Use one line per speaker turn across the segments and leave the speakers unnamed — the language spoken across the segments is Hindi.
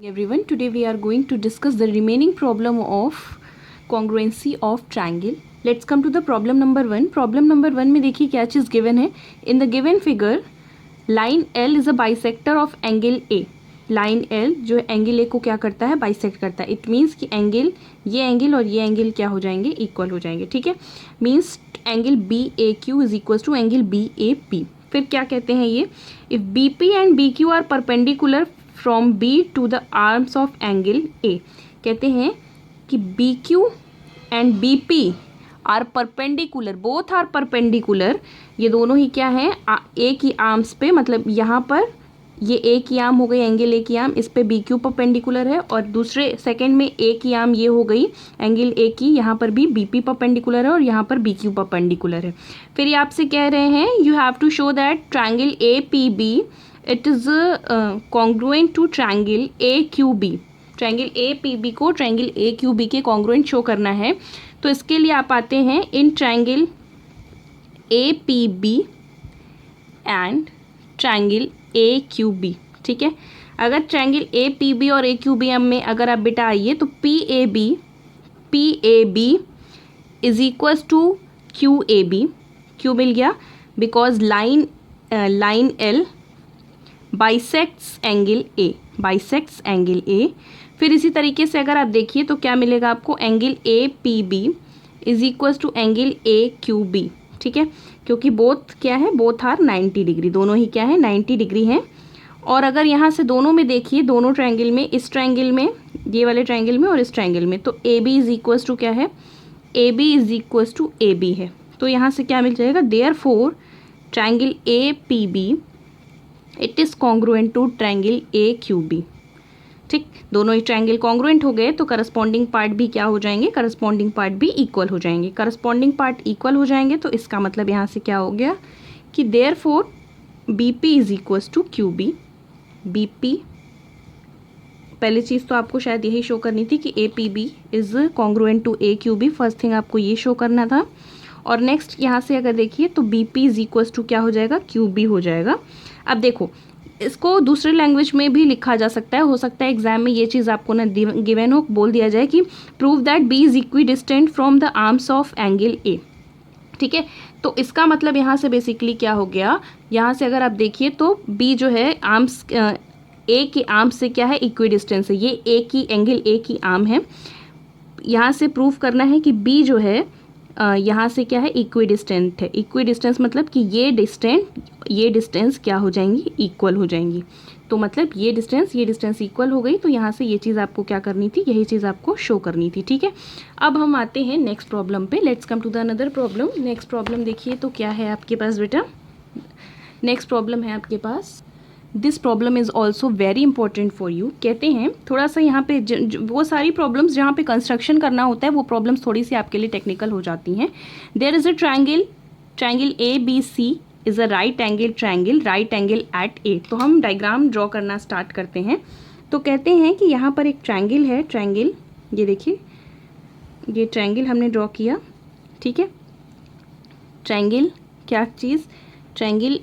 Everyone, today we are going to discuss the remaining problem of congruency of triangle. Let's come to the problem number 1. Problem number 1 में देखिए क्या चीज़ given है. In the given figure, line L is a bisector of angle A. Line L जो एंगल A को क्या करता है, बाइसेक्ट करता है. इट मीन्स कि एंगल, ये एंगल और ये एंगल क्या हो जाएंगे, इक्वल हो जाएंगे. ठीक है, means angle B A Q is equal to angle B A P. फिर क्या कहते हैं ये, if B P and B Q are perpendicular from B to the arms of angle A. कहते हैं कि BQ and BP are perpendicular, both are perpendicular. ये दोनों ही क्या है, A की आर्म्स पे, मतलब यहाँ पर ये A की आर्म हो गई, एंगल A की आर्म, इस पे BQ परपेंडिकुलर है. और दूसरे सेकंड में A की आर्म ये हो गई एंगल A की, यहाँ पर भी BP परपेंडिकुलर है और यहाँ पर BQ परपेंडिकुलर है. फिर ये आपसे कह रहे हैं you have to show that triangle APB it is congruent to triangle AQB. Triangle APB को ट्राइंगल AQB के कॉन्ग्रुएंट शो करना है. तो इसके लिए आप आते हैं in triangle APB and triangle AQB. ठीक है, अगर ट्राइंगल APB और AQB में अगर आप बेटा आइए तो PAB is equals to QAB. क्यों मिल गया, because line L bisects angle A, bisects angle A. फिर इसी तरीके से अगर आप देखिए तो क्या मिलेगा आपको, angle APB is equals to angle AQB. ठीक है, क्योंकि बोथ क्या है, बोथ आर 90 डिग्री, दोनों ही क्या है 90 डिग्री हैं. और अगर यहाँ से दोनों में देखिए, दोनों ट्रायंगल में, इस ट्रायंगल में, ये वाले ट्रायंगल में और इस ट्रायंगल में, तो AB इज इक्वल्स टू क्या है, AB is equals to AB है. तो यहाँ से क्या मिल जाएगा, therefore triangle APB it is congruent to triangle AQB. ठीक, दोनों ही ट्रायंगल कॉन्ग्रुएंट हो गए तो करस्पॉन्डिंग पार्ट भी क्या हो जाएंगे, करस्पॉन्डिंग पार्ट भी इक्वल हो जाएंगे. करस्पॉन्डिंग पार्ट इक्वल हो जाएंगे तो इसका मतलब यहाँ से क्या हो गया कि therefore BP is equals to QB. BP, पहली चीज़ तो आपको शायद यही शो करनी थी कि APB is congruent to AQB. First thing आपको ये शो करना था. और नेक्स्ट यहाँ से अगर देखिए तो BP इज इक्वल्स टू क्या हो जाएगा, QB हो जाएगा. अब देखो, इसको दूसरे लैंग्वेज में भी लिखा जा सकता है. हो सकता है एग्जाम में ये चीज़ आपको ना गिवन हो, बोल दिया जाए कि prove that B is equi distant from the arms of angle A. ठीक है, तो इसका मतलब यहाँ से बेसिकली क्या हो गया, यहाँ से अगर आप देखिए तो B जो है आर्म्स A की आर्म से क्या है, इक्वी डिस्टेंस है. ये A की, एंगल A की आर्म है. यहाँ से प्रूव करना है कि B जो है यहाँ से क्या है, इक्वी डिस्टेंट है. इक्वी डिस्टेंस मतलब कि ये डिस्टेंस क्या हो जाएंगी, इक्वल हो जाएंगी. तो मतलब ये डिस्टेंस इक्वल हो गई. तो यहाँ से ये चीज़ आपको क्या करनी थी, यही चीज़ आपको शो करनी थी. ठीक है, अब हम आते हैं नेक्स्ट प्रॉब्लम पे. Let's come to the another problem. Next problem देखिए तो क्या है आपके पास बेटा, नेक्स्ट प्रॉब्लम है आपके पास, this problem is also very important for you. कहते हैं थोड़ा सा यहाँ पे वो सारी प्रॉब्लम्स जहाँ पे कंस्ट्रक्शन करना होता है वो प्रॉब्लम्स थोड़ी सी आपके लिए टेक्निकल हो जाती हैं. There is a triangle ABC is a right angle triangle at A. तो हम डायग्राम ड्रॉ करना स्टार्ट करते हैं. तो कहते हैं कि यहाँ पर एक ट्रायंगल है, ट्रायंगल, ये देखिए, ये ट्रायंगल हमने ड्रॉ किया. ठीक है, ट्रायंगल क्या चीज़, triangle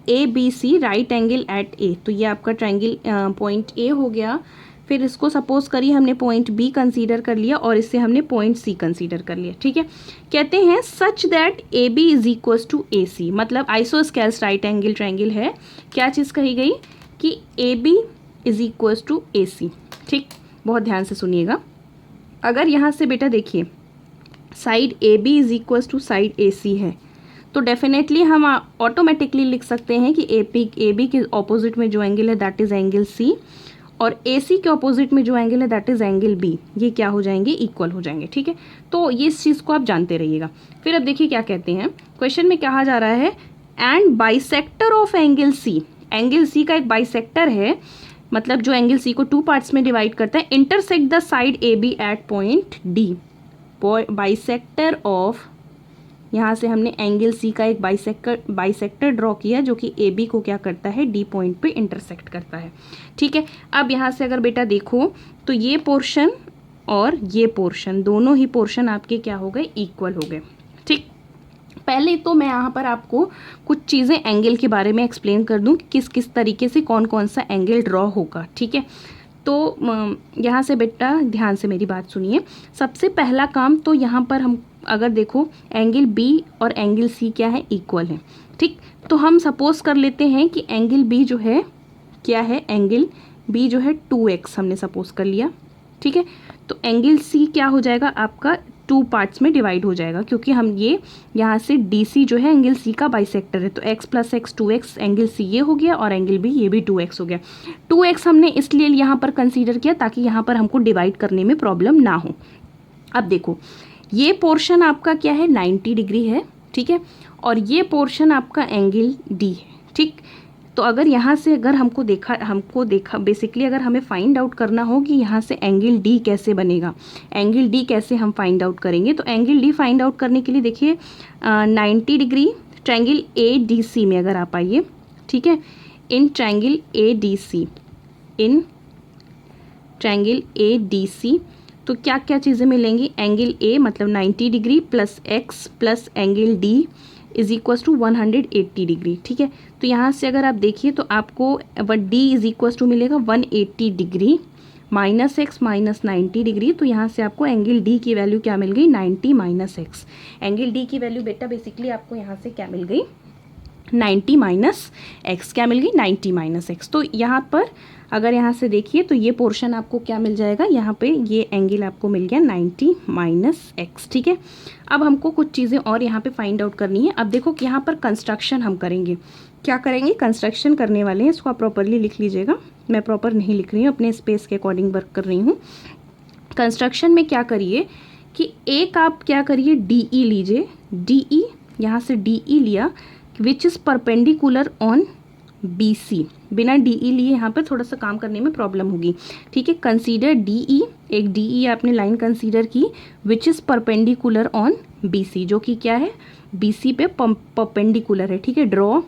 ABC right angle at A. तो ये आपका ट्रायंगल पॉइंट A हो गया. फिर इसको सपोज करिए हमने पॉइंट B कंसीडर कर लिया और इससे हमने पॉइंट C कंसीडर कर लिया. ठीक है, कहते हैं such that AB is equals to AC, मतलब आइसोस्केल्स राइट एंगल ट्रायंगल है. क्या चीज़ कही गई कि AB is equals to AC. ठीक, बहुत ध्यान से सुनिएगा. अगर यहाँ से बेटा देखिए side AB is equals to side AC है, तो डेफिनेटली हम ऑटोमेटिकली लिख सकते हैं कि AB के ऑपोजिट में जो एंगल है दैट इज़ एंगल C, और AC के ऑपोजिट में जो एंगल है दैट इज़ एंगल B. ये क्या हो जाएंगे, इक्वल हो जाएंगे. ठीक है, तो ये इस चीज़ को आप जानते रहिएगा. फिर अब देखिए क्या कहते हैं, क्वेश्चन में कहा जा रहा है and bisector of angle C. Angle C का एक बाइसेक्टर है, मतलब जो एंगल C को टू पार्ट्स में डिवाइड करता है, intersect the side AB at point D. Bisector of, यहाँ से हमने एंगल C का एक बाइसेक्टर ड्रॉ किया जो कि AB को क्या करता है, D पॉइंट पे इंटरसेक्ट करता है. ठीक है, अब यहाँ से अगर बेटा देखो तो ये पोर्शन और ये पोर्शन, दोनों ही पोर्शन आपके क्या हो गए, इक्वल हो गए. ठीक, पहले तो मैं यहाँ पर आपको कुछ चीज़ें एंगल के बारे में एक्सप्लेन कर दूँ कि किस किस तरीके से कौन कौन सा एंगल ड्रॉ होगा. ठीक है, तो यहाँ से बेटा ध्यान से मेरी बात सुनिए। सबसे पहला काम तो यहाँ पर हम अगर देखो एंगल बी और एंगल सी क्या है, इक्वल है, ठीक। तो हम सपोज कर लेते हैं कि एंगल बी जो है क्या है, एंगल बी जो है 2x हमने सपोज कर लिया, ठीक है। तो एंगल सी क्या हो जाएगा आपका, 2 पार्ट्स में डिवाइड हो जाएगा, क्योंकि हम ये यहाँ से डी सी जो है एंगल सी का बाइसेक्टर है। तो x plus X 2x angle C ये हो गया और एंगल बी ये भी 2x हो गया। 2x हमने इसलिए यहाँ पर कंसीडर किया ताकि यहाँ पर हमको डिवाइड करने में प्रॉब्लम ना हो। अब देखो ये पोर्शन आपका क्या है, 90 डिग्री है, ठीक है, और ये पोर्शन आपका एंगल डी है, ठीक। तो अगर यहाँ से अगर हमको देखा बेसिकली अगर हमें फाइंड आउट करना हो कि यहाँ से एंगल डी कैसे बनेगा, एंगल डी कैसे हम फाइंड आउट करेंगे, तो एंगल डी फाइंड आउट करने के लिए देखिए 90 degree triangle A D C में अगर आप आइए, ठीक है, in triangle A D C, in triangle A D C तो क्या क्या चीज़ें मिलेंगी, एंगल ए मतलब 90 degree plus X plus angle D is equal to 180 degree, ठीक है। तो यहाँ से अगर आप देखिए तो आपको डी इज इक्वल टू मिलेगा 180 degree minus x minus 90 degree. तो यहाँ से आपको एंगल डी की वैल्यू क्या मिल गई, 90 माइनस एक्स। एंगल डी की वैल्यू बेटा बेसिकली आपको यहाँ से क्या मिल गई, 90 माइनस एक्स, क्या मिल गई, 90 माइनस एक्स। तो यहाँ पर अगर यहाँ से देखिए तो ये पोर्शन आपको क्या मिल जाएगा, यहाँ पे ये एंगल आपको मिल गया 90 माइनस एक्स, ठीक है। अब हमको कुछ चीज़ें और यहाँ पे फाइंड आउट करनी है। अब देखो कि यहाँ पर कंस्ट्रक्शन हम करेंगे, क्या करेंगे, कंस्ट्रक्शन करने वाले हैं। इसको आप प्रॉपरली लिख लीजिएगा, मैं प्रॉपर नहीं लिख रही हूँ, अपने स्पेस के अकॉर्डिंग वर्क कर रही हूँ। कंस्ट्रक्शन में क्या करिए कि एक आप क्या करिए, डी ई लीजिए, डी ई, यहाँ से डी ई लिया which is perpendicular on B C. बिना डी ई लिए यहाँ पर थोड़ा सा काम करने में प्रॉब्लम होगी, ठीक है। कंसीडर डी ई, एक डी ई आपने लाइन कंसीडर की which is perpendicular on B C, जो कि क्या है, बी सी पे परपेंडिकुलर है, ठीक है। Draw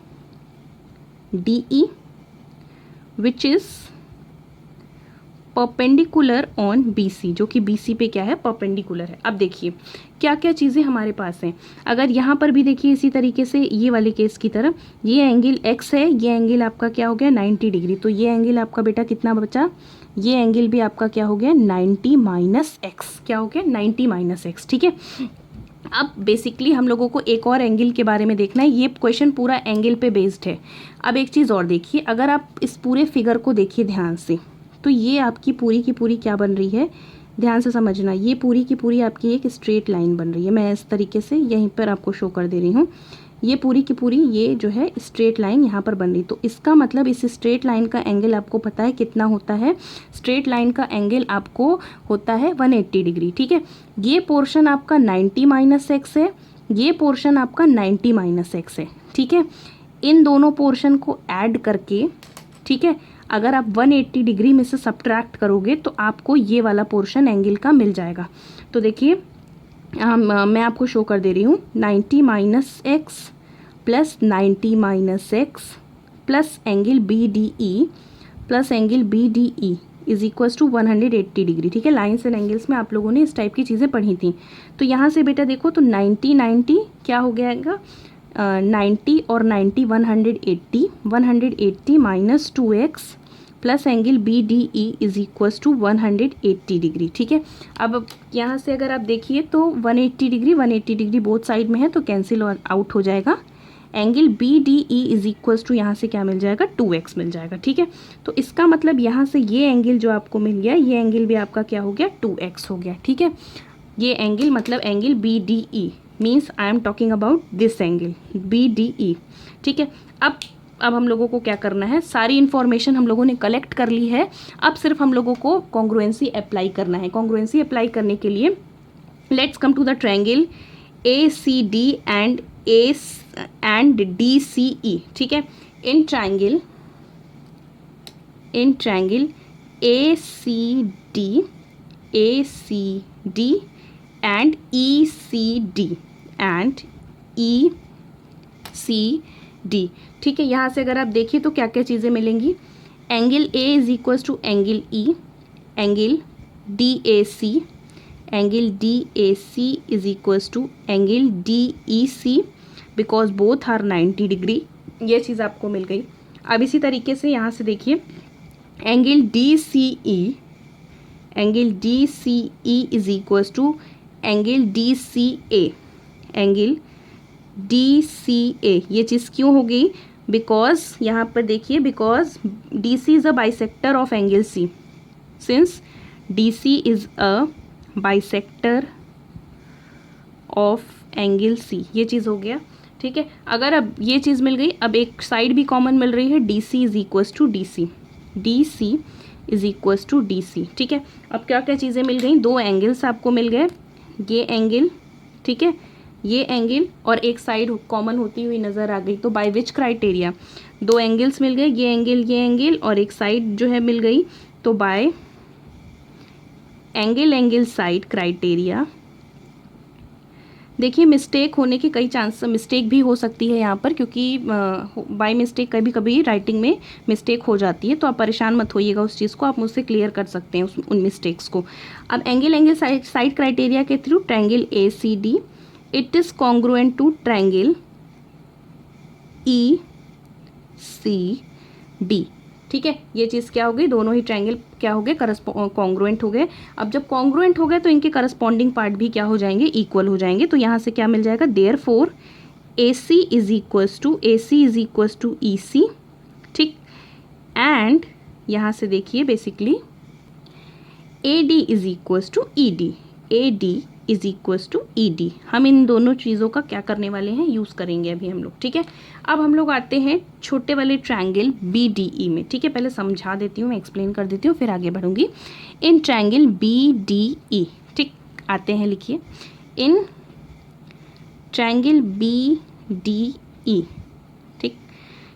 D E which is perpendicular on BC, जो कि BC पे क्या है, परपेंडिकुलर है। अब देखिए क्या क्या चीज़ें हमारे पास हैं। अगर यहाँ पर भी देखिए इसी तरीके से ये वाले केस की तरह, ये एंगल x है, ये एंगल आपका क्या हो गया, 90 डिग्री। तो ये एंगल आपका बेटा कितना बचा, ये एंगल भी आपका क्या हो गया, 90 माइनस एक्स, क्या हो गया, 90 माइनस एक्स, ठीक है। अब बेसिकली हम लोगों को एक और एंगल के बारे में देखना है, ये क्वेश्चन पूरा एंगल पे बेस्ड है। अब एक चीज़ और देखिए, अगर आप इस पूरे फिगर को देखिए ध्यान से, तो ये आपकी पूरी की पूरी क्या बन रही है, ध्यान से समझना, ये पूरी की पूरी आपकी एक स्ट्रेट लाइन बन रही है। मैं इस तरीके से यहीं पर आपको शो कर दे रही हूँ, ये पूरी की पूरी ये जो है स्ट्रेट लाइन यहाँ पर बन रही। तो इसका मतलब इस स्ट्रेट लाइन का एंगल आपको पता है कितना होता है, स्ट्रेट लाइन का एंगल आपको होता है 180 डिग्री, ठीक है। ये पोर्शन आपका 90 माइनस एक्स है, ये पोर्शन आपका 90 माइनस एक्स है, ठीक है। इन दोनों पोर्शन को ऐड करके, ठीक है, अगर आप 180 डिग्री में से सब्ट्रैक्ट करोगे तो आपको ये वाला पोर्शन एंगल का मिल जाएगा। तो देखिए मैं आपको शो कर दे रही हूँ, 90 minus X plus 90 minus X plus angle B D E plus angle B D E is equal to 180 degree, ठीक है। लाइन्स एंड एंगल्स में आप लोगों ने इस टाइप की चीज़ें पढ़ी थी। तो यहाँ से बेटा देखो तो 90 क्या हो गया, 90 और 90 180 minus 2x plus angle B D E is equal to 180 degree, ठीक है। अब यहाँ से अगर आप देखिए तो 180 डिग्री बोथ साइड में है तो कैंसिल आउट हो जाएगा। Angle B D E is equal to यहाँ से क्या मिल जाएगा, 2x मिल जाएगा, ठीक है। तो इसका मतलब यहाँ से ये एंगल जो आपको मिल गया, ये एंगल भी आपका क्या हो गया, 2x हो गया, ठीक है। ये एंगल मतलब angle B D E means I am talking about this angle B D E, ठीक है। अब हम लोगों को क्या करना है, सारी इन्फॉर्मेशन हम लोगों ने कलेक्ट कर ली है, अब सिर्फ हम लोगों को कॉन्ग्रुएंसी अप्लाई करना है। कॉन्ग्रुएंसी अप्लाई करने के लिए let's come to the triangle A C D and D C E, ठीक है। In triangle A C D and E C D, ठीक है। यहाँ से अगर आप देखिए तो क्या क्या चीज़ें मिलेंगी, angle A is equal to angle E, angle D A C is equal to angle D E C because both are 90 degree, ये चीज़ आपको मिल गई। अब इसी तरीके से यहाँ से देखिए angle D C E, angle D C E is equals to angle D C A, angle D C A. ये चीज़ क्यों हो गई? बिकॉज यहाँ पर देखिए, because D C is a bisector of angle C, since D C is a bisector of angle C, ये चीज़ हो गया। ठीक है, अगर अब ये चीज़ मिल गई, अब एक साइड भी कॉमन मिल रही है, D C is equals to D C, D C is equals to D C. ठीक है, अब क्या क्या चीज़ें मिल गई? दो एंगल्स आपको मिल गए, ये एंगल, ठीक है, ये एंगल, और एक साइड कॉमन होती हुई नज़र आ गई। तो बाय विच क्राइटेरिया? दो एंगल्स मिल गए, ये एंगल और एक साइड जो है मिल गई, तो बाय एंगल साइड क्राइटेरिया। देखिए मिस्टेक होने के कई चांस, मिस्टेक भी हो सकती है यहाँ पर, क्योंकि बाय मिस्टेक कभी कभी राइटिंग में मिस्टेक हो जाती है, तो आप परेशान मत होइएगा उस चीज़ को, आप मुझसे क्लियर कर सकते हैं उन मिस्टेक्स को। अब एंगल साइड क्राइटेरिया के through triangle A C D, it is congruent to triangle E C D. ठीक है, ये चीज़ क्या हो गई? दोनों ही ट्रायंगल क्या हो गए? कॉन्ग्रुएंट हो गए। अब जब कॉन्ग्रुएंट हो गए तो इनके करस्पॉन्डिंग पार्ट भी क्या हो जाएंगे? इक्वल हो जाएंगे। तो यहाँ से क्या मिल जाएगा? Therefore A C is equals to E C. ठीक, एंड यहाँ से देखिए basically A D is equals to E D, A D is equals to E D. हम इन दोनों चीज़ों का क्या करने वाले हैं? यूज़ करेंगे अभी हम लोग। ठीक है, अब हम लोग आते हैं छोटे वाले ट्रायंगल बी डी ई में। ठीक है, पहले समझा देती हूँ, मैं एक्सप्लेन कर देती हूँ, फिर आगे बढ़ूंगी। In triangle B D E, ठीक, आते हैं, लिखिए, in triangle B D E. ठीक,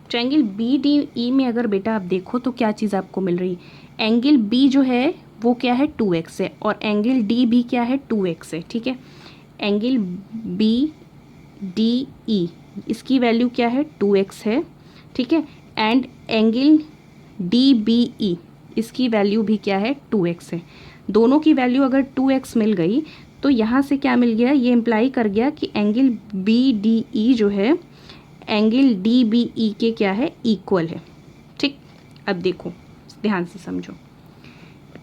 ट्रायंगल बी डी ई में अगर बेटा आप देखो तो क्या चीज़ आपको मिल रही? एंगल बी जो है वो क्या है? 2x है, और एंगल डी भी क्या है? 2x है। ठीक है, एंगल बी डी ई, इसकी वैल्यू क्या है? 2x है। ठीक है, and angle D B E, इसकी वैल्यू भी क्या है? 2x है। दोनों की वैल्यू अगर 2x मिल गई तो यहाँ से क्या मिल गया? ये इम्प्लाई कर गया कि एंगल बी डी ई जो है एंगल डी बी ई के क्या है? इक्वल है। ठीक, अब देखो ध्यान से समझो,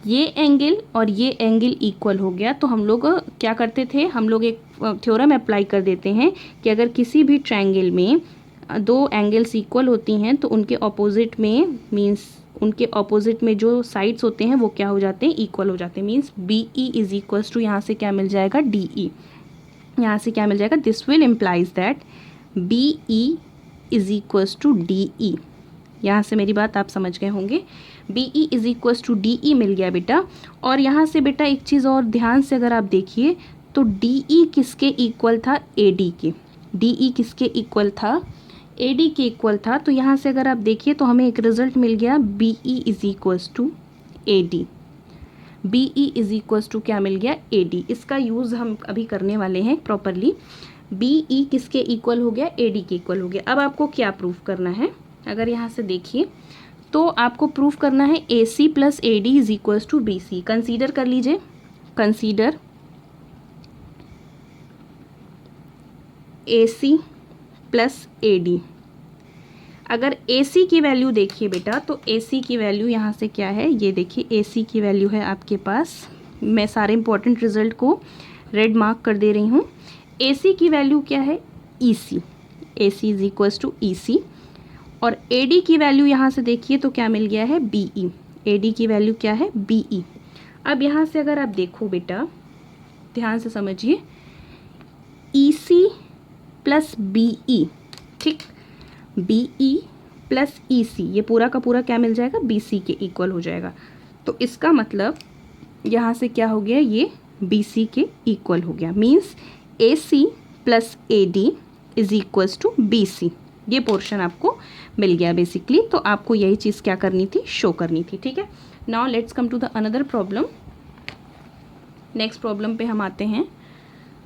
ये एंगल और ये एंगल इक्वल हो गया, तो हम लोग क्या करते थे? हम लोग एक थ्योरम अप्लाई कर देते हैं कि अगर किसी भी ट्रायंगल में दो एंगल्स इक्वल होती हैं तो उनके ऑपोजिट में, मींस उनके ऑपोजिट में जो साइड्स होते हैं वो क्या हो जाते हैं? इक्वल हो जाते हैं। Means B E is equals to, यहाँ से क्या मिल जाएगा? D E. यहाँ से क्या मिल जाएगा? This will implies that B E is equals to D E. यहाँ से मेरी बात आप समझ गए होंगे। B E is equals to D E मिल गया बेटा। और यहाँ से बेटा एक चीज़ और ध्यान से अगर आप देखिए तो डी ई किसके इक्वल था? ए डी के। डी ई किसके इक्वल था? ए डी के इक्वल था। तो यहाँ से अगर आप देखिए तो हमें एक रिजल्ट मिल गया, B E is equals to A D. B E is equals to क्या मिल गया? A D. इसका यूज़ हम अभी करने वाले हैं प्रॉपरली। बी ई किसके इक्वल हो गया? ए डी के इक्वल हो गया। अब आपको क्या प्रूफ करना है? अगर यहाँ से देखिए तो आपको प्रूफ करना है A C plus A D is equals to B C. Consider कर लीजिए, consider A C plus A D. अगर ए सी की वैल्यू देखिए बेटा, तो ए सी की वैल्यू यहाँ से क्या है? ये देखिए ए सी की वैल्यू है आपके पास, मैं सारे इंपॉर्टेंट रिजल्ट को रेड मार्क कर दे रही हूँ। ए सी की वैल्यू क्या है? ई सी। ए C is equals to E सी। और ए डी की वैल्यू यहाँ से देखिए तो क्या मिल गया है? B E. ए डी की वैल्यू क्या है? B E. अब यहाँ से अगर आप देखो बेटा, ध्यान से समझिए, ई सी प्लस बी ई, ठीक, बी ई प्लस ई सी, ये पूरा का पूरा क्या मिल जाएगा? बी सी के इक्वल हो जाएगा। तो इसका मतलब यहाँ से क्या हो गया? ये बी सी के इक्वल हो गया। Means A C plus A D is equals to B C. ये पोर्शन आपको मिल गया बेसिकली। तो आपको यही चीज़ क्या करनी थी? शो करनी थी। ठीक है, now let's come to the another problem. Next problem पे हम आते हैं।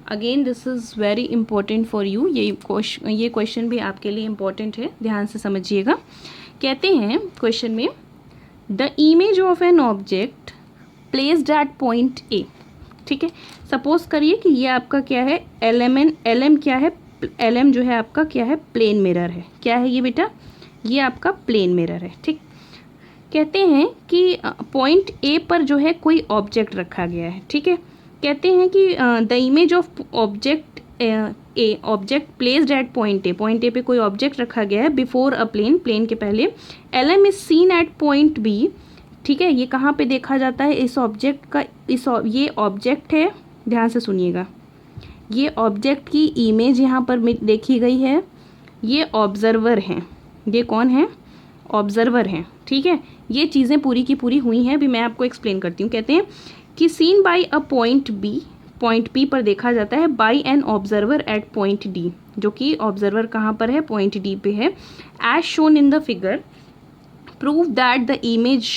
Again this is very important for you. ये क्वेश्चन भी आपके लिए इम्पॉर्टेंट है, ध्यान से समझिएगा। कहते हैं क्वेश्चन में, the image of an object placed at point A. ठीक है, सपोज करिए कि ये आपका क्या है? एल एम क्या है? एल एम जो है आपका क्या है? प्लेन मिरर है। क्या है ये बेटा? ये आपका प्लेन मिरर है। ठीक, कहते हैं कि पॉइंट ए पर जो है कोई ऑब्जेक्ट रखा गया है, ठीक है। कहते हैं कि the image of object A, object placed at point A पे कोई ऑब्जेक्ट रखा गया है बिफोर अ प्लेन, प्लेन के पहले। LM is seen at point B, ठीक है। ये कहाँ पे देखा जाता है इस ऑब्जेक्ट का, ये ऑब्जेक्ट है, ध्यान से सुनिएगा, ये ऑब्जेक्ट की इमेज यहाँ पर देखी गई है। ये ऑब्जर्वर हैं, ये कौन है, ऑब्जर्वर हैं, ठीक है। ये चीज़ें पूरी की पूरी हुई हैं, अभी मैं आपको एक्सप्लेन करती हूँ। कहते हैं कि seen by a point B, point B पर देखा जाता है by an observer at point D, जो कि ऑब्जर्वर कहाँ पर है, पॉइंट डी पे है। As shown in the figure prove that the image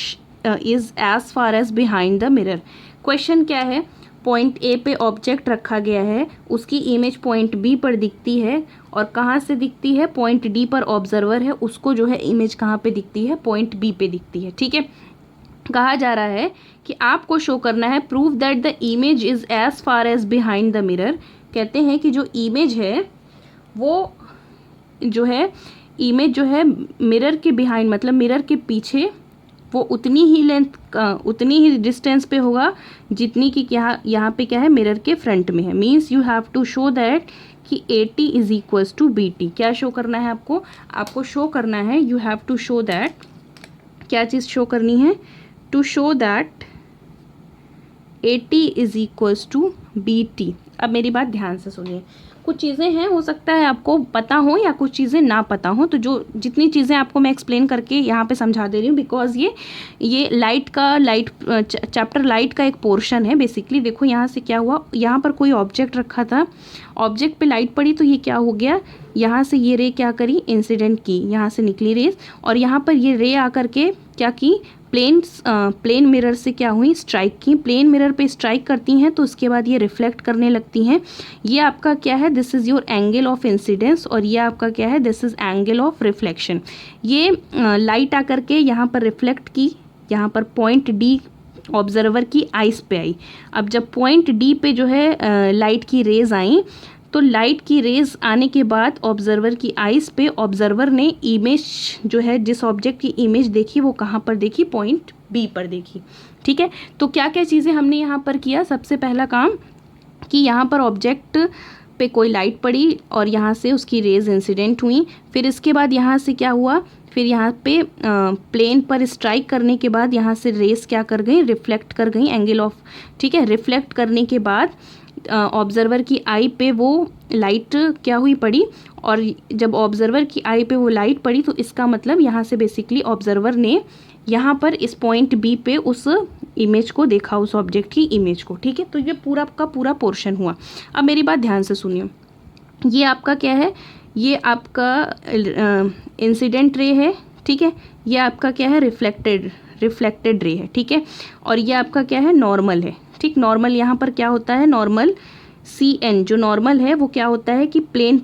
is as far as behind the mirror. Question क्या है, पॉइंट ए पे ऑब्जेक्ट रखा गया है, उसकी इमेज पॉइंट बी पर दिखती है, और कहाँ से दिखती है, पॉइंट डी पर ऑब्जर्वर है, उसको जो है इमेज कहाँ पे दिखती है, पॉइंट बी पे दिखती है, ठीक है। कहा जा रहा है कि आपको शो करना है prove that the image is as far as behind the mirror. कहते हैं कि जो इमेज है वो जो है, इमेज जो है मिरर के बिहाइंड, मतलब मिरर के पीछे, वो उतनी ही लेंथ उतनी ही डिस्टेंस पे होगा जितनी कि यहाँ पे क्या है, मिरर के फ्रंट में है। Means you have to show that कि AT is equals to BT। क्या शो करना है आपको, आपको शो करना है, you have to show that, क्या चीज़ शो करनी है, to show that AT is equals to BT। अब मेरी बात ध्यान से सुनिए, कुछ चीज़ें हैं, हो सकता है आपको पता हो या कुछ चीज़ें ना पता हो, तो जो जितनी चीज़ें आपको मैं एक्सप्लेन करके यहाँ पे समझा दे रही हूँ, बिकॉज ये लाइट चैप्टर लाइट का एक पोर्शन है बेसिकली। देखो यहाँ से क्या हुआ, यहाँ पर कोई ऑब्जेक्ट रखा था, ऑब्जेक्ट पे लाइट पड़ी तो ये क्या हो गया, यहाँ से ये रे क्या करी, इंसिडेंट की, यहाँ से निकली रेस, और यहाँ पर ये रे आकर के क्या की, प्लेन मिरर से क्या हुई, स्ट्राइक की। प्लेन मिरर पे स्ट्राइक करती हैं तो उसके बाद ये रिफ्लेक्ट करने लगती हैं। ये आपका क्या है, this is your angle of incidence, और ये आपका क्या है, this is angle of reflection. ये लाइट आकर के यहाँ पर रिफ्लेक्ट की, यहाँ पर पॉइंट डी ऑब्जर्वर की आइस पे आई। अब जब पॉइंट डी पे जो है लाइट की रेज आई, तो लाइट की रेज आने के बाद ऑब्जर्वर की आइस पे ऑब्जर्वर ने इमेज जो है, जिस ऑब्जेक्ट की इमेज देखी वो कहाँ पर देखी, पॉइंट बी पर देखी, ठीक है। तो क्या क्या चीज़ें हमने यहाँ पर किया, सबसे पहला काम कि यहाँ पर ऑब्जेक्ट पे कोई लाइट पड़ी और यहाँ से उसकी रेज इंसिडेंट हुई। फिर इसके बाद यहाँ से क्या हुआ, फिर यहाँ पे प्लेन पर स्ट्राइक करने के बाद यहाँ से रेस क्या कर गई, रिफ्लेक्ट कर गई, एंगल ऑफ, ठीक है। रिफ्लेक्ट करने के बाद ऑब्जर्वर की आई पे वो लाइट क्या हुई, पड़ी, और जब ऑब्जर्वर की आई पे वो लाइट पड़ी तो इसका मतलब यहाँ से बेसिकली ऑब्जर्वर ने यहाँ पर इस पॉइंट बी पे उस इमेज को देखा, उस ऑब्जेक्ट की इमेज को, ठीक है। तो ये पूरा का पूरा पोर्शन हुआ। अब मेरी बात ध्यान से सुनिए, ये आपका क्या है, ये आपका इंसिडेंट रे है, ठीक है। ये आपका क्या है, रिफ्लेक्टेड रे है, ठीक है। और ये आपका क्या है, नॉर्मल है, ठीक। नॉर्मल यहाँ पर क्या होता है, नॉर्मल CN जो नॉर्मल है वो क्या होता है कि प्लेन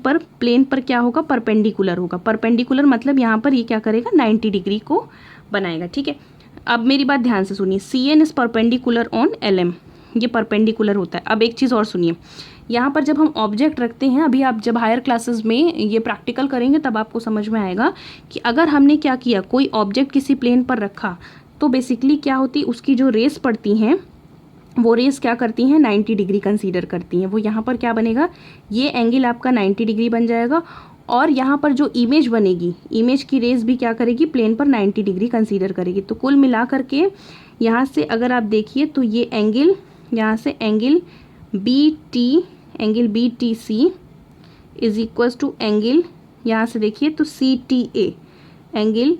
पर क्या होगा, परपेंडिकुलर होगा। परपेंडिकुलर मतलब यहाँ पर ये क्या करेगा, 90 डिग्री को बनाएगा, ठीक है। अब मेरी बात ध्यान से सुनिए, CN is perpendicular on LM, ये परपेंडिकुलर होता है। अब एक चीज़ और सुनिए, यहाँ पर जब हम ऑब्जेक्ट रखते हैं, अभी आप जब हायर क्लासेस में ये प्रैक्टिकल करेंगे तब आपको समझ में आएगा कि अगर हमने क्या किया, कोई ऑब्जेक्ट किसी प्लेन पर रखा तो बेसिकली क्या होती, उसकी जो रेस पड़ती हैं वो रेस क्या करती हैं, 90 डिग्री कंसीडर करती हैं। वो यहाँ पर क्या बनेगा, ये एंगल आपका 90 डिग्री बन जाएगा, और यहाँ पर जो इमेज बनेगी, इमेज की रेस भी क्या करेगी, प्लेन पर 90 डिग्री कंसीडर करेगी। तो कुल मिला करके यहाँ से अगर आप देखिए तो ये एंगल, यहाँ से angle BTC is equals to angle, यहाँ से देखिए तो CTA, angle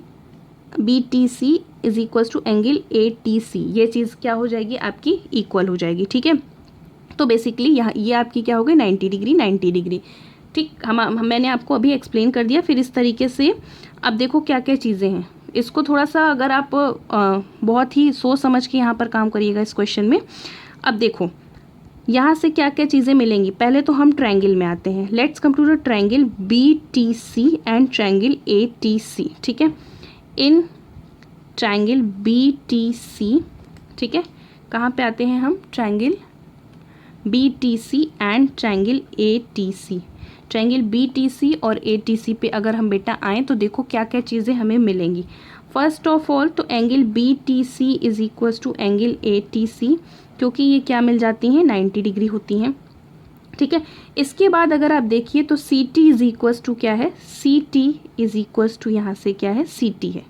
BTC is equals to angle ATC। ये चीज़ क्या हो जाएगी, आपकी इक्वल हो जाएगी, ठीक है। तो बेसिकली यहाँ ये आपकी क्या हो गई, 90 डिग्री, ठीक। मैंने आपको अभी एक्सप्लेन कर दिया। फिर इस तरीके से अब देखो क्या क्या चीज़ें हैं, इसको थोड़ा सा अगर आप बहुत ही सोच समझ के यहाँ पर काम करिएगा इस क्वेश्चन में। अब देखो यहाँ से क्या क्या चीज़ें मिलेंगी, पहले तो हम ट्रायंगल में आते हैं। Let's come to the triangle BTC and triangle ATC, ठीक है। इन ट्रायंगल BTC, ठीक है, कहाँ पे आते हैं हम, triangle BTC and triangle ATC। Triangle BTC और ATC पे अगर हम बेटा आएँ तो देखो क्या क्या चीज़ें हमें मिलेंगी। फर्स्ट ऑफ ऑल तो angle B T C is equals to angle A T C, क्योंकि ये क्या मिल जाती हैं 90 डिग्री होती हैं, ठीक है। इसके बाद अगर आप देखिए तो C T is equals to क्या है, C T is equals to यहाँ से क्या है, सी टी है,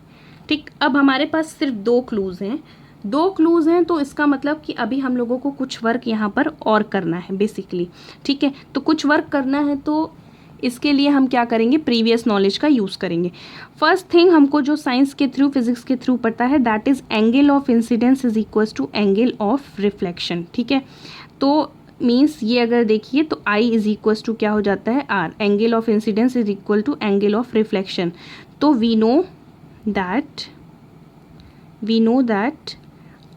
ठीक। अब हमारे पास सिर्फ 2 क्लूज हैं, 2 क्लूज हैं, तो इसका मतलब कि अभी हम लोगों को कुछ वर्क यहाँ पर और करना है बेसिकली, ठीक है। तो कुछ वर्क करना है तो इसके लिए हम क्या करेंगे, प्रीवियस नॉलेज का यूज़ करेंगे। फर्स्ट थिंग हमको जो साइंस के थ्रू, फिजिक्स के थ्रू पता है, that is angle of incidence is equals to angle of reflection, ठीक है। तो मीन्स ये अगर देखिए तो आई इज इक्वल्स टू क्या हो जाता है, R, angle of incidence is equal to angle of reflection. तो we know that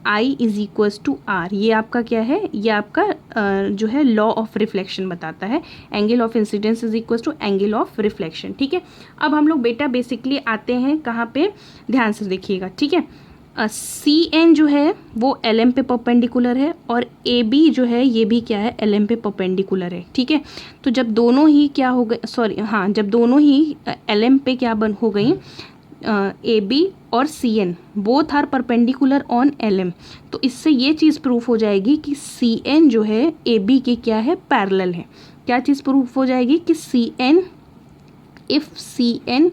I is equals to R, ये आपका क्या है, ये आपका जो है लॉ ऑफ रिफ्लेक्शन बताता है, angle of incidence is equals to angle of reflection, ठीक है। अब हम लोग बेटा बेसिकली आते हैं कहाँ पे, ध्यान से देखिएगा, ठीक है। सी एन जो है वो एल एम पे परपेंडिकुलर है और ए बी जो है ये भी क्या है, एल एम पे परपेंडिकुलर है, ठीक है। तो जब दोनों ही क्या हो गए, सॉरी हाँ, जब दोनों ही एल एम पे क्या हो गई, ए बी और C N both are perpendicular on L M, तो इससे ये चीज़ प्रूफ हो जाएगी कि सी एन जो है ए बी के क्या है, पैरेलल है। क्या चीज़ प्रूफ हो जाएगी कि C N, if C N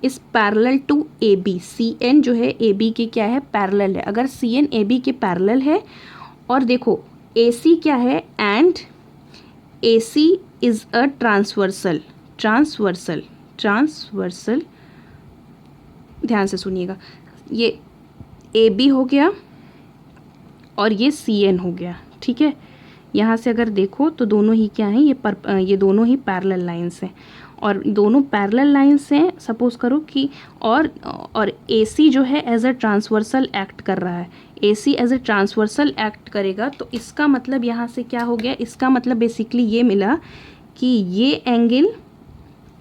is parallel to A B, C N जो है ए बी के क्या है, पैरेलल है। अगर सी एन ए बी के पैरेलल है और देखो ए सी क्या है, and A C is a transversal, ध्यान से सुनिएगा, ये ए बी हो गया और ये सी एन हो गया, ठीक है। यहाँ से अगर देखो तो दोनों ही क्या हैं, ये दोनों ही पैरेलल लाइंस हैं और दोनों पैरेलल लाइंस हैं, सपोज करो कि और AC जो है एज अ ट्रांसवर्सल एक्ट कर रहा है, AC as a transversal act करेगा, तो इसका मतलब यहाँ से क्या हो गया, इसका मतलब बेसिकली ये मिला कि ये एंगल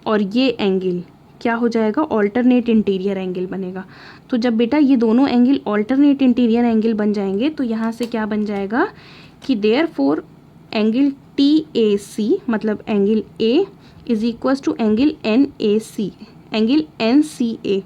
और ये एंगल क्या हो जाएगा, ऑल्टरनेट इंटीरियर एंगल बनेगा। तो जब बेटा ये दोनों एंगल ऑल्टरनेट इंटीरियर एंगल बन जाएंगे तो यहाँ से क्या बन जाएगा कि देयरफॉर एंगल TAC मतलब angle A is equals to angle NAC, angle NCA,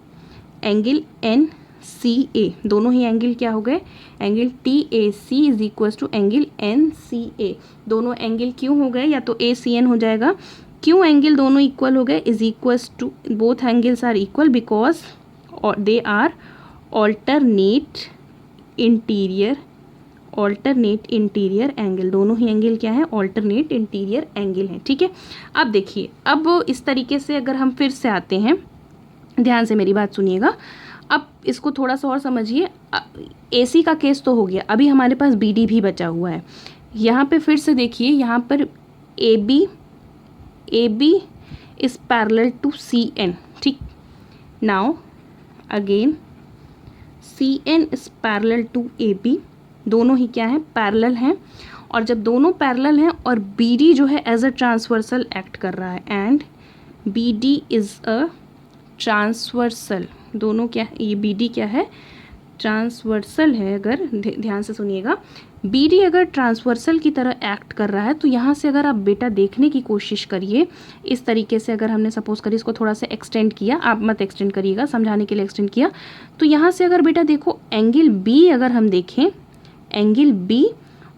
दोनों ही एंगल क्या हो गए, angle TAC is equals to angle NCA, दोनों एंगल क्यों हो गए, या तो ACN हो जाएगा, क्यों एंगल दोनों इक्वल हो गए, is equals to both angles are equal because they are alternate interior angle, दोनों ही एंगल क्या है, ऑल्टरनेट इंटीरियर एंगल है, ठीक है। अब देखिए, अब इस तरीके से अगर हम फिर से आते हैं, ध्यान से मेरी बात सुनिएगा, अब इसको थोड़ा सा और समझिए। AC का केस तो हो गया, अभी हमारे पास BD भी बचा हुआ है। यहाँ पे फिर से देखिए, यहाँ पर AB is parallel to CN, ठीक। Now again CN is parallel to AB, दोनों ही क्या है, पैरेलल हैं, और जब दोनों पैरेलल हैं और BD जो है एज अ ट्रांसवर्सल एक्ट कर रहा है, and BD is a transversal, दोनों क्या, ये BD क्या है, ट्रांसवर्सल है। अगर ध्यान से सुनिएगा, BD अगर ट्रांसवर्सल की तरह एक्ट कर रहा है तो यहाँ से अगर आप बेटा देखने की कोशिश करिए, इस तरीके से अगर हमने सपोज करिए इसको थोड़ा सा एक्सटेंड किया, आप मत एक्सटेंड करिएगा, समझाने के लिए एक्सटेंड किया, तो यहाँ से अगर बेटा देखो एंगल B अगर हम देखें, एंगल B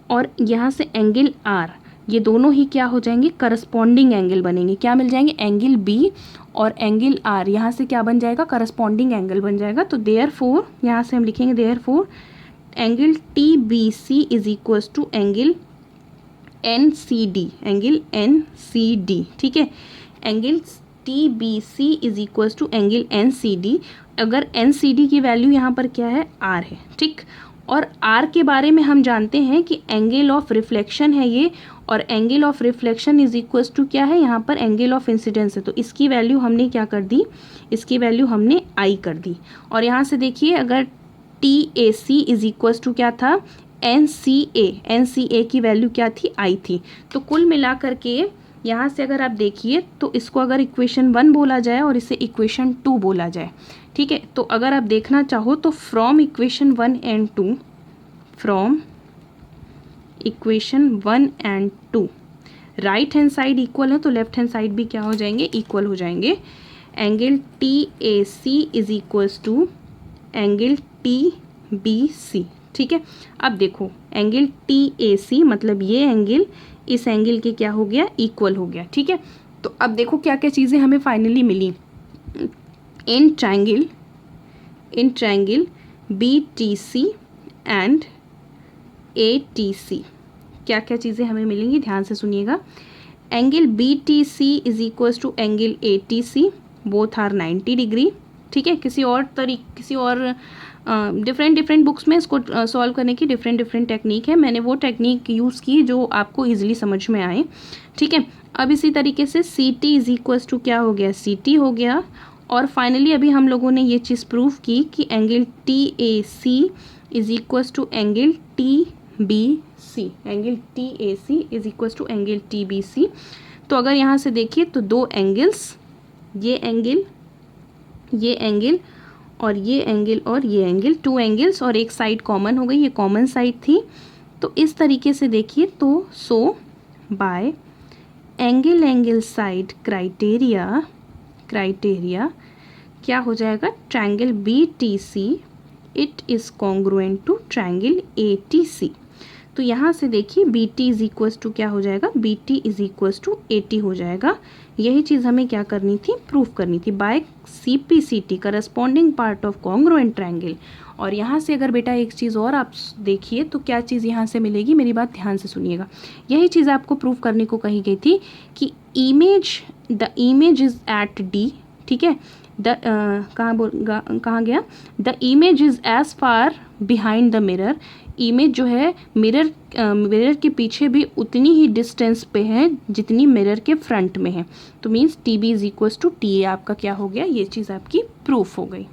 और यहाँ से एंगल R, ये दोनों ही क्या हो जाएंगे, करस्पॉन्डिंग एंगल बनेंगे, क्या मिल जाएंगे, एंगल B और एंगल R, यहाँ से क्या बन जाएगा, करस्पॉन्डिंग एंगल बन जाएगा। तो देयरफॉर यहाँ से हम लिखेंगे therefore angle TBC is equals to angle NCD, ठीक है। Angle TBC is equals to angle NCD, अगर NCD की वैल्यू यहाँ पर क्या है, R है, ठीक। और R के बारे में हम जानते हैं कि एंगल ऑफ रिफ्लेक्शन है ये, और angle of reflection is equals to क्या है, यहाँ पर एंगल ऑफ इंसिडेंस है, तो इसकी वैल्यू हमने क्या कर दी, इसकी वैल्यू हमने I कर दी। और यहाँ से देखिए अगर TAC इज इक्वल्स टू क्या था, NCA की वैल्यू क्या थी, I थी। तो कुल मिलाकर के यहाँ से अगर आप देखिए तो इसको अगर इक्वेशन 1 बोला जाए और इसे इक्वेशन 2 बोला जाए, ठीक है। तो अगर आप देखना चाहो तो from equation 1 and 2 right hand side equal है तो लेफ्ट हैंड साइड भी क्या हो जाएंगे, इक्वल हो जाएंगे। Angle TAC is equals to angle T B C. ठीक है, अब देखो एंगल टी ए सी मतलब ये एंगल इस एंगल के क्या हो गया, इक्वल हो गया। ठीक है, तो अब देखो क्या क्या चीज़ें हमें फाइनली मिली। In triangle B T C and A T C क्या क्या चीज़ें हमें मिलेंगी, ध्यान से सुनिएगा। Angle B T C is equals to angle A T C, both are 90 degree. ठीक है, किसी और डिफरेंट बुक्स में इसको सॉल्व करने की डिफरेंट टेक्निक है, मैंने वो टेक्निक यूज़ की जो आपको ईजिली समझ में आए। ठीक है, अब इसी तरीके से C T is equals to क्या हो गया, सी टी हो गया। और फाइनली अभी हम लोगों ने ये चीज़ प्रूव की कि angle T A C is equals to angle T B C, angle T A C is equals to angle T B C. तो अगर यहाँ से देखिए तो दो एंगल्स, ये एंगल और ये एंगल, टू एंगल्स और एक साइड कॉमन हो गई, ये कॉमन साइड थी। तो इस तरीके से देखिए तो so by angle side criteria क्या हो जाएगा, triangle B T C it is congruent to triangle A T C. तो यहाँ से देखिए B T is equals to क्या हो जाएगा, B T is equals to A T हो जाएगा। यही चीज़ हमें क्या करनी थी, प्रूफ करनी थी by C P C T corresponding part of congruent triangle. और यहाँ से अगर बेटा एक चीज़ और आप देखिए तो क्या चीज़ यहाँ से मिलेगी, मेरी बात ध्यान से सुनिएगा। यही चीज़ आपको प्रूफ करने को कही गई थी कि the image is at D. ठीक है, कहाँ गया, the image is as far behind the mirror. Image जो है मिरर के पीछे भी उतनी ही डिस्टेंस पे है जितनी मिरर के फ्रंट में है। तो means T B is equals to T A आपका क्या हो गया, ये चीज़ आपकी प्रूफ हो गई।